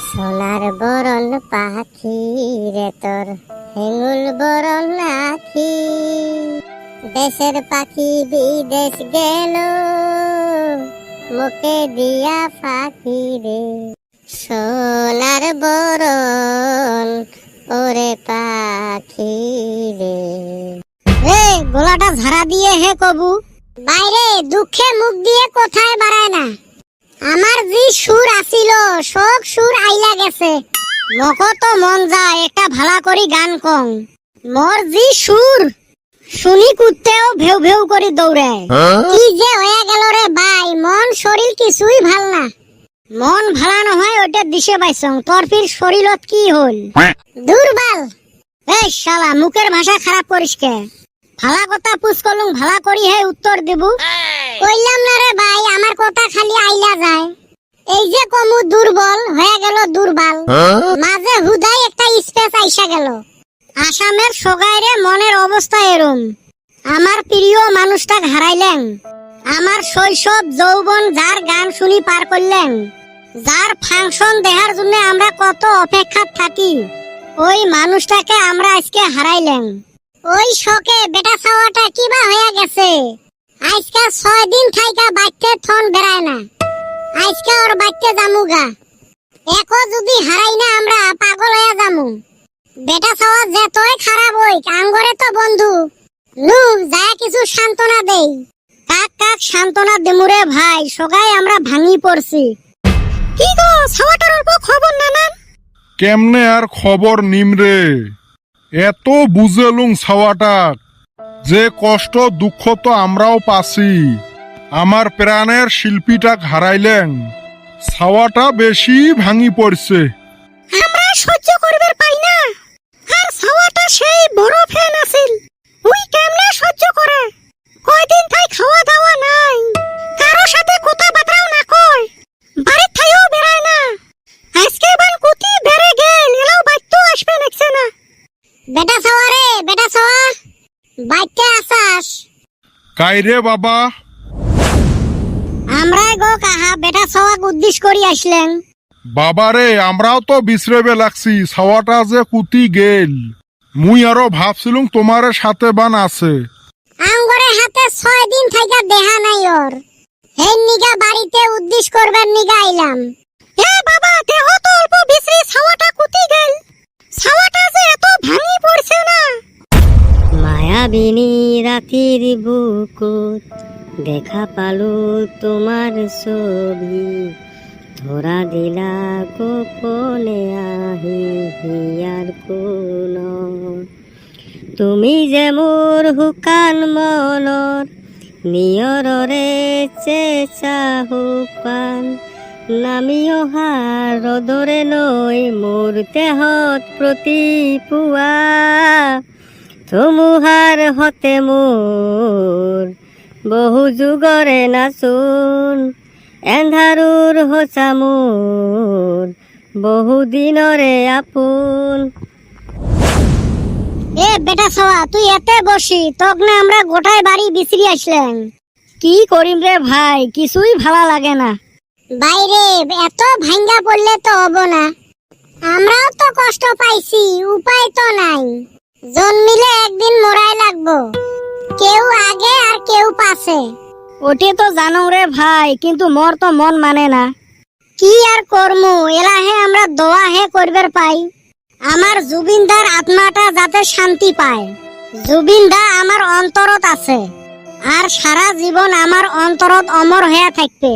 সোনার বরণ পাখি রে তোর হেঙ্গুল বরণ আখি, দেশের পাখি বিদেশ গেল মুখে দিয়া ফাঁকি রে। সোনার বরণ ওরে পাখি রে। গলাটা ঝাড়া দিয়ে হে কবু, বাইরে দুঃখে মুখ দিয়ে কোথায় বাড়ায় না। আমার যে সুর আসিল সব সুর আইলা গেছে। মক তো মন যায় একটা ভালা করি গান কং। মোর যে সুর শুনি কুত্তেও ভেউ ভেউ করে দৌড়ায়। কি যে হয়ে গেল রে ভাই, মন শরীর কিছুই ভাল না। মন ভালা নহয় ওটা দিশে পাইছং, তোর ফির শরীরত কি হল? দুর্বল। এই শালা মুখের ভাষা খারাপ করিস কে? ভালা কথা পুছ করলুম, ভালা করি হে উত্তর দেব। কইলাম না রে ভাই, আমার কথা খালি আইলা যায়। এই যে কমু দুর্বল হয়ে গেল দুর্বল, মাঝে হুদাই একটা স্পেস আইসা গেল। আসামের সগাইরে মনের অবস্থা এরম। আমার প্রিয় মানুষটা হারাইলেন। আমার শৈশব যৌবন যার গান শুনি পার করলেন, যার ফাংশন দেখার জন্য আমরা কত অপেক্ষা থাকি, ওই মানুষটাকে আমরা আজকে হারাইলেন। ওই শোকে বেটা ছাওয়াটা কিবা হয়ে গেছে। আজকে 6 দিন থাইকা বাইতে থন বেড়ায় না। আজকে ওর বাইতে জামুগা। একো যদি হারাই না আমরা পাগল হয়ে যামু। বেটা ছাওয়া যেতই খারাপ হই আঙ্গরে তো বন্ধু। নু যায় কিছু সান্ত্বনা দেই। কাক কাক সান্ত্বনা দেমুরে ভাই, সগাই আমরা ভাঙি পড়ছি। কি গো ছাওয়াটার অল্প খবর নানান? কেমনে আর খবর নিমরে? এত বুঝেলুম ছাওয়াটাক, যে কষ্ট দুঃখ তো আমরাও পাছি। আমার প্রাণের শিল্পীটাক হারাইলেন, ছাওয়াটা বেশি ভাঙি পড়ছে। আমরা সহ্য করবে পাই না। আর ছাওয়াটা সেই বড় ফ্যান আছিল, ওই কেমনে সহ্য করে? কয়দিন তাই খাওয়া দাওয়া নাই, কারো সাথে কথা বার্তাও না কয়, বাড়ির থাইও বেড়ায় না। আজকে বান কুতি বেড়ে গেল, এলাও বাইতো আসবে নাকছে না। বেটা ছাওয়া রে, বেটা ছাওয়া বাইতে আসাস? কাইরে বাবা? আমরাই গো কাহা বেটা ছাওয়াক উদ্দেশ্য করি আসলেন। বাবারে, আমরাও তো বিশ্রেবে লাগছি, ছাওয়াটা যে কুতি গেল। মুই আরো ভাবছিলুম তোমার সাথে বান আছে। আঙ্গরে হাতে 6 দিন থাইকা দেখা নাই ওর। হেন নিগা বাড়িতে উদ্দেশ্য করবার নিগা আইলাম। এ বাবা, দেহ তো অল্প বিশ্রি, ছাওয়াটা কুতি গেল। ছাওয়াটা যে এত ভাঙি পড়ছে না। মায়াবিনী রাতির বুকুত দেখা পালো তোমার ছবি, ধরা দিলা গোপনে আহি হিয়ার কোন। তুমি যে মোর হুকান মনৰ নিয়ৰৰে চেঁচা হুপান, নামি অহা ৰ'দৰে নৈ মোৰ দেহত প্ৰতিপুৱা, ধুমুহাৰ হতে মোৰ বহু যুগৰে নাচোন, এন্ধাৰুৰ হোচা মোৰ বহু দিনৰে আপোন। এ বেটা ছাওয়া, তুই এতে বসি, তোক না আমরা গোটায় বাড়ি বিছরি আসলেন। কি করিম রে ভাই, কিছুই ভালো লাগে না। বাইরে এত ভাঙ্গা পড়লে তো হবো না। আমরাও তো কষ্ট পাইছি, উপায় তো নাই। জন্মিলে একদিন মরাই লাগবো, কেউ আগে আর কেউ পাশে। ওটে তো জানো রে ভাই, কিন্তু মোর তো মন মানে না। কি আর করমু, এলাহে আমরা দোয়া হে করবার পাই। আমার জুবিনদার আত্মাটা যাতে শান্তি পায়। জুবিনদা আমার অন্তরত আছে, আর সারা জীবন আমার অন্তরত অমর হয়ে থাকবে।